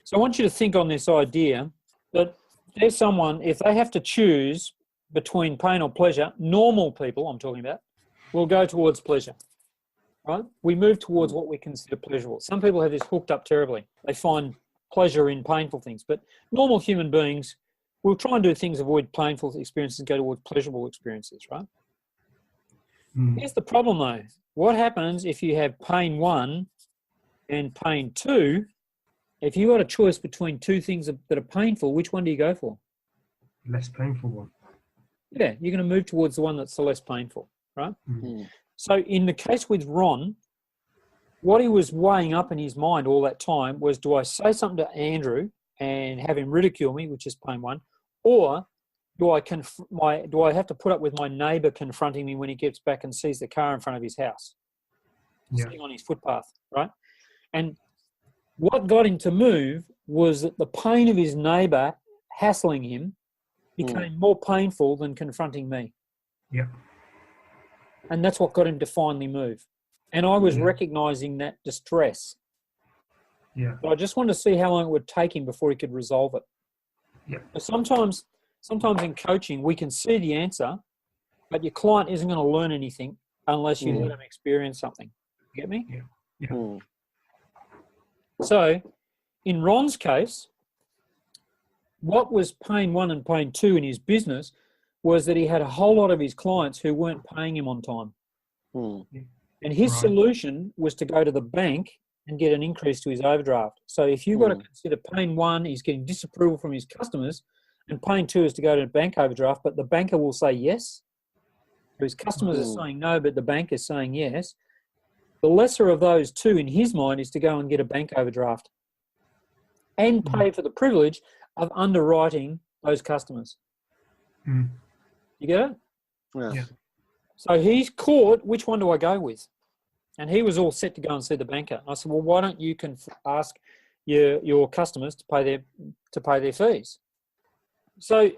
So I want you to think on this idea that there's someone, if they have to choose between pain or pleasure, normal people I'm talking about, will go towards pleasure, right? We move towards what we consider pleasurable. Some people have this hooked up terribly. They find pleasure in painful things, but normal human beings will try and do things, avoid painful experiences, and go towards pleasurable experiences, right? Here's the problem though. What happens if you have pain 1 and pain 2? If you got a choice between two things that are painful, which one do you go for? Less painful one. Yeah, you're going to move towards the one that's the less painful, right? So in the case with Ron, what he was weighing up in his mind all that time was, do I say something to Andrew and have him ridicule me, which is pain 1, or do I have to put up with my neighbour confronting me when he gets back and sees the car in front of his house, sitting on his footpath, right? And what got him to move was that the pain of his neighbour hassling him became more painful than confronting me. Yeah. And that's what got him to finally move. And I was recognising that distress. Yeah. But I just wanted to see how long it would take him before he could resolve it. Yeah. Sometimes in coaching, we can see the answer, but your client isn't going to learn anything unless you let them experience something. You get me? Yeah. Yeah. So in Ron's case, what was pain 1 and pain 2 in his business was that he had a whole lot of his clients who weren't paying him on time. And his solution was to go to the bank and get an increase to his overdraft. So if you've got to consider pain 1, he's getting disapproval from his customers, and pain 2 is to go to a bank overdraft, but the banker will say yes. His customers are saying no, but the bank is saying yes. The lesser of those two in his mind is to go and get a bank overdraft and pay for the privilege of underwriting those customers. You get it? Yeah. So he's caught, which one do I go with? And he was all set to go and see the banker. I said, well, why don't you ask your customers to pay their fees? So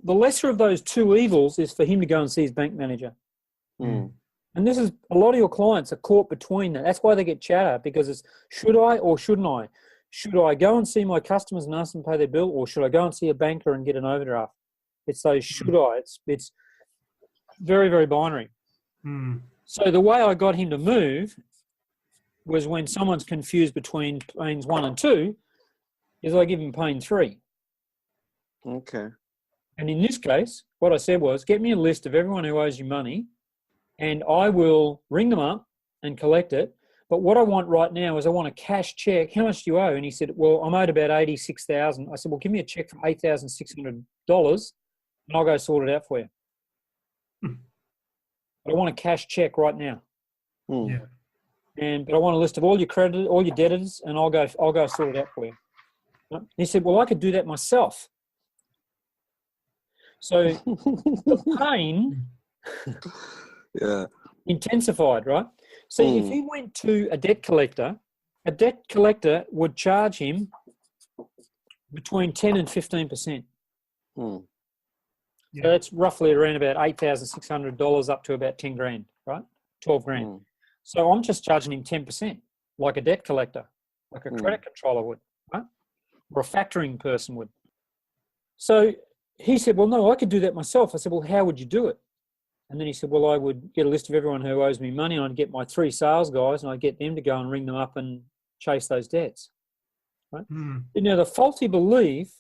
the lesser of those two evils is for him to go and see his bank manager. And this is, a lot of your clients are caught between that. That's why they get chatter, because it's, should I or shouldn't I? Should I go and see my customers and ask them to pay their bill, or should I go and see a banker and get an overdraft? It's those should I. It's very, very binary. So the way I got him to move was, when someone's confused between pains 1 and 2, is I give him pain 3. Okay. And in this case, what I said was, get me a list of everyone who owes you money, and I will ring them up and collect it. But what I want right now is I want a cash check. How much do you owe? And he said, well, I'm owed about $86,000. I said, well, give me a check for $8,600 and I'll go sort it out for you. But I want a cash check right now. Yeah. But I want a list of all your creditors, all your debtors, and I'll go sort it out for you. And he said, well, I could do that myself. So the pain intensified, right? See, if he went to a debt collector would charge him between 10 and 15%. So that's roughly around about $8,600 up to about 10 grand, right? 12 grand. So I'm just charging him 10%, like a debt collector, like a credit controller would, right? Or a factoring person would. So he said, well, no, I could do that myself. I said, well, how would you do it? And then he said, well, I would get a list of everyone who owes me money, and I'd get my 3 sales guys, and I'd get them to go and ring them up and chase those debts. Right? Now, the faulty belief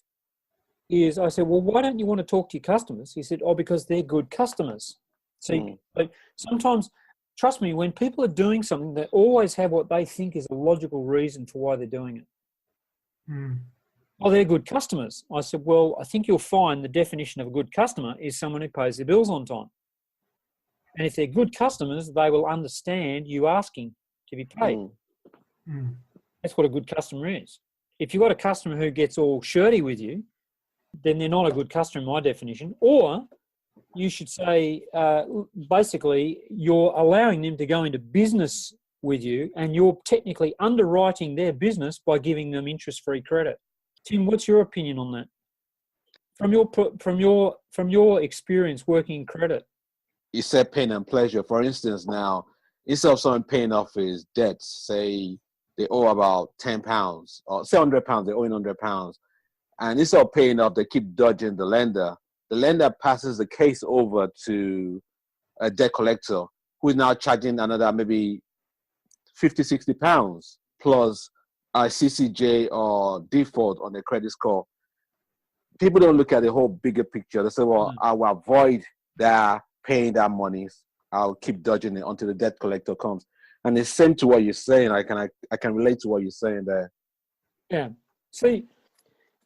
is, I said, well, why don't you want to talk to your customers? He said, oh, because they're good customers. See, like, sometimes, trust me, when people are doing something, they always have what they think is a logical reason for why they're doing it. Oh, they're good customers. I said, well, I think you'll find the definition of a good customer is someone who pays their bills on time. And if they're good customers, they will understand you asking to be paid. That's what a good customer is. If you've got a customer who gets all shirty with you, then they're not a good customer in my definition. Or you should say, basically, you're allowing them to go into business with you, and you're technically underwriting their business by giving them interest-free credit. Tim, what's your opinion on that? From your experience working in credit. You said pain and pleasure. For instance, now, instead of someone paying off his debts, say they owe about £10 or say £100, they're owing £100. And instead of paying up, they keep dodging the lender. The lender passes the case over to a debt collector who is now charging another maybe £50, £60 plus a CCJ or default on the credit score. People don't look at the whole bigger picture. They say, well, I will avoid that paying that money. I'll keep dodging it until the debt collector comes. And it's same to what you're saying. I can relate to what you're saying there. Yeah. See,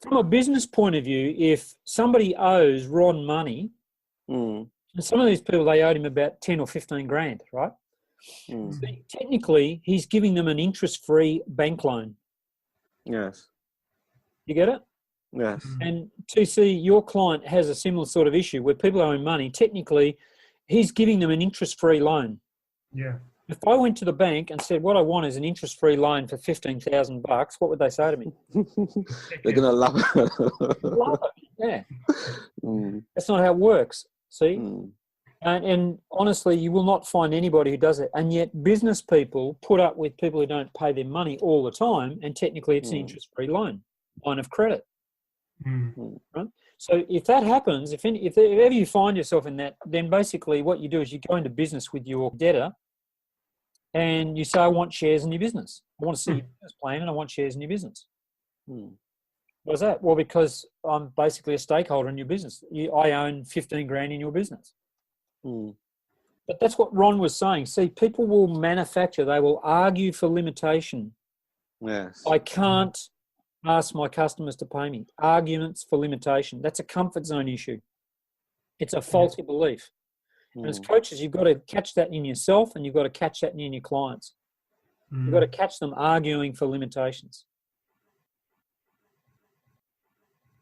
from a business point of view, if somebody owes Ron money, and some of these people, they owed him about 10 or 15 grand, right? See, technically, he's giving them an interest-free bank loan. Yes. You get it? Yes. And to see your client has a similar sort of issue where people owe him money, technically, he's giving them an interest-free loan. Yeah. If I went to the bank and said, what I want is an interest-free loan for $15,000, what would they say to me? They're going to laugh. Love it. Yeah. That's not how it works. See? And honestly, you will not find anybody who does it. And yet business people put up with people who don't pay their money all the time, and technically it's an interest-free line of credit. Right? So if that happens, if ever you find yourself in that, then basically what you do is you go into business with your debtor and you say, I want shares in your business. I want to see your business plan and I want shares in your business. What is that? Well, because I'm basically a stakeholder in your business. I own 15 grand in your business. But that's what Ron was saying. See, people will manufacture, they will argue for limitation. Yes. I can't ask my customers to pay me. Arguments for limitation. That's a comfort zone issue. It's a faulty belief. And as coaches, you've got to catch that in yourself and you've got to catch that in your clients. You've got to catch them arguing for limitations.